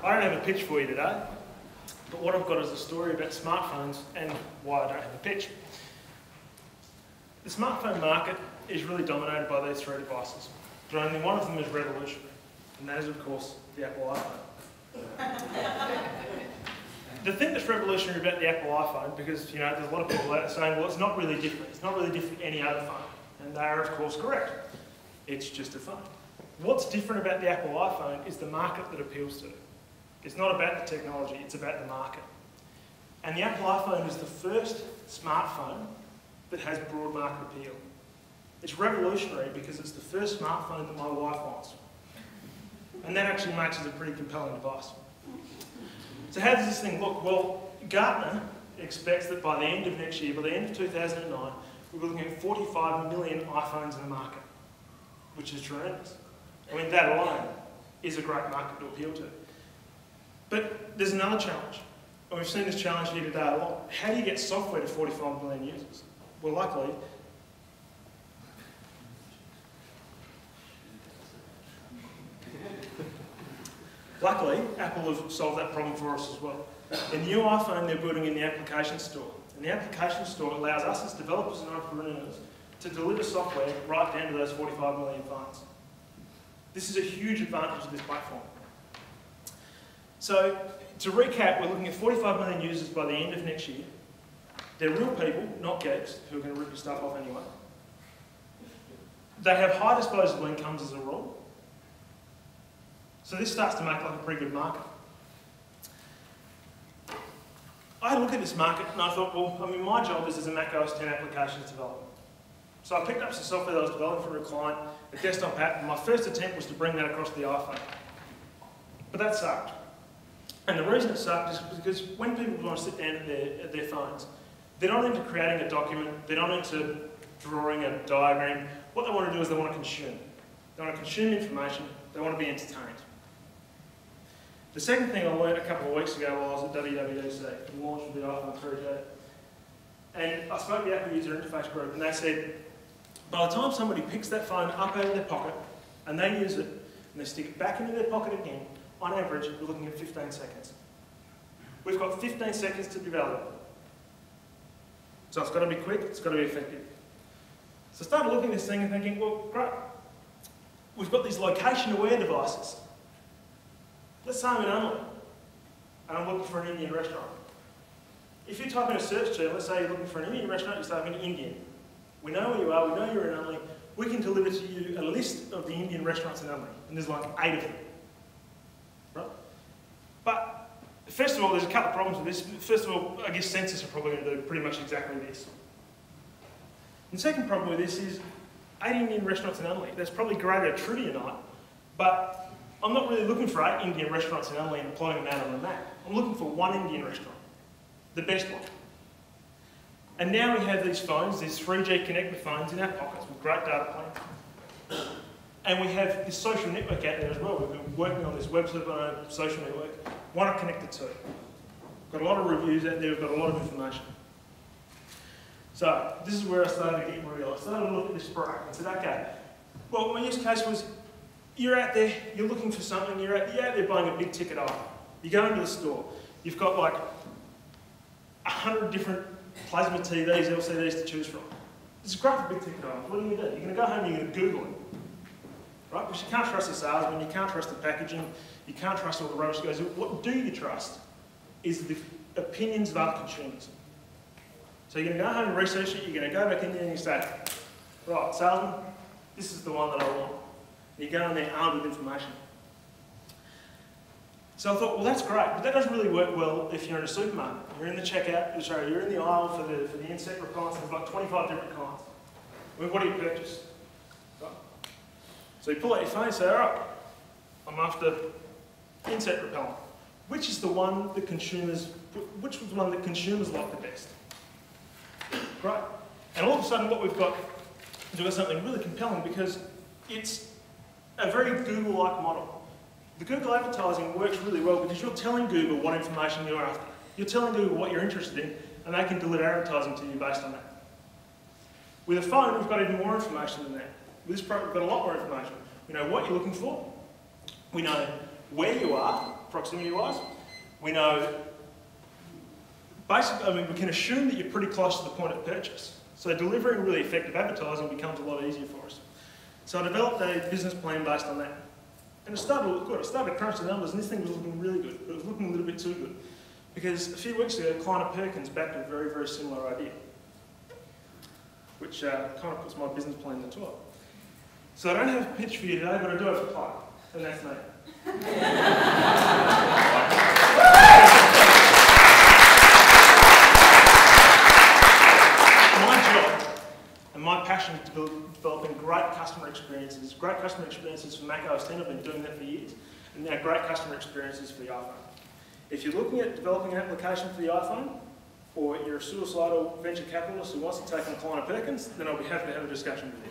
I don't have a pitch for you today, but what I've got is a story about smartphones and why I don't have a pitch. The smartphone market is really dominated by these three devices, but only one of them is revolutionary, and that is, of course, the Apple iPhone. The thing that's revolutionary about the Apple iPhone, because there's a lot of people out there saying, well, it's not really different. It's not really different to any other phone, and they are, of course, correct. It's just a phone. What's different about the Apple iPhone is the market that appeals to it. It's not about the technology, it's about the market. And the Apple iPhone is the first smartphone that has broad market appeal. It's revolutionary because it's the first smartphone that my wife wants. And that actually makes it a pretty compelling device. So how does this thing look? Well, Gartner expects that by the end of next year, by the end of 2009, we're looking at 45 million iPhones in the market, which is tremendous. I mean, that alone is a great market to appeal to. But there's another challenge, and we've seen this challenge here today a lot. How do you get software to 45 million users? Well, luckily, Apple have solved that problem for us as well. The new iPhone they're building in the application store, and the application store allows us as developers and entrepreneurs to deliver software right down to those 45 million phones. This is a huge advantage of this platform. So, to recap, we're looking at 45 million users by the end of next year. They're real people, not geeks, who are going to rip your stuff off anyway. They have high disposable incomes as a rule. So this starts to make like a pretty good market. I had a look at this market and I thought, well, I mean, my job is as a Mac OS X applications developer. So I picked up some software that I was developing for a client, a desktop app, and my first attempt was to bring that across the iPhone. But that sucked. And the reason it sucked is because when people want to sit down at their phones, they're not into creating a document, they're not into drawing a diagram. What they want to do is they want to consume. They want to consume information, they want to be entertained. The second thing I learned a couple of weeks ago while I was at WWDC, the launch of the iPhone 3G, and I spoke to the Apple User Interface Group, and they said, by the time somebody picks that phone up out of their pocket, and they use it, and they stick it back into their pocket again, on average, we're looking at 15 seconds. We've got 15 seconds to develop it. So it's got to be quick, it's got to be effective. So I started looking at this thing and thinking, well, great. We've got these location-aware devices. Let's say I'm in Unley, and I'm looking for an Indian restaurant. If you type in a search term, let's say you're looking for an Indian restaurant, you start in Indian. We know where you are, we know you're in Unley. We can deliver to you a list of the Indian restaurants in Unley, and there's like 8 of them. Right? But first of all, there's a couple of problems with this. First of all, I guess census are probably going to do pretty much exactly this. And the second problem with this is 8 Indian restaurants in Unley. That's probably great at trivia night, but I'm not really looking for 8 Indian restaurants in Unley and plotting them out on a map. I'm looking for one Indian restaurant, the best one. And now we have these phones, these 3G connected phones in our pockets with great data plans. And we have this social network out there as well. We've been working on this web server social network. Why not connect the two? We've got a lot of reviews out there, we've got a lot of information. So this is where I started to get real. I started to look at this product and said, okay, well, my use case was, you're out there, you're looking for something, you're out there buying a big ticket item. You go into the store, you've got like 100 different plasma TVs, LCDs to choose from. This is great for big ticket items. What are you going to do? You're going to go home and you're going to Google it. Right? Because you can't trust the salesman, you can't trust the packaging, you can't trust all the rubbish that goes in. What do you trust is the opinions of other consumers. So you're going to go home and research it, you're going to go back in there and you say, right, salesman, this is the one that I want. And you go in there armed with information. So I thought, well, that's great, but that doesn't really work well if you're in a supermarket. You're in the checkout, sorry, you're in the aisle for the insect repellents, there's like 25 different kinds. I mean, what do you purchase? Right? So you pull out your phone and say, all right, I'm after insect repellent. Which is the one that consumers like the best? Right? And all of a sudden what we've got is something really compelling because it's a very Google-like model. The Google advertising works really well because you're telling Google what information you're after. You're telling Google what you're interested in and they can deliver advertising to you based on that. With a phone, we've got even more information than that. With this product, we've got a lot more information. We know what you're looking for. We know where you are. proximity-wise. We know, basically, we can assume that you're pretty close to the point of purchase. So delivering really effective advertising becomes a lot easier for us. So I developed a business plan based on that. And it started to look good. I started to crunch the numbers, and this thing was looking really good, but it was looking a little bit too good. Because a few weeks ago, a client of Perkins backed a very, very similar idea, which kind of puts my business plan in the toilet. So I don't have a pitch for you today, but I do have a pipe, and that's me. My job and my passion is developing great customer experiences for Mac OS X. I've been doing that for years, and now great customer experiences for the iPhone. If you're looking at developing an application for the iPhone, or you're a suicidal venture capitalist who wants to take on a client of Perkins, then I'll be happy to have a discussion with you.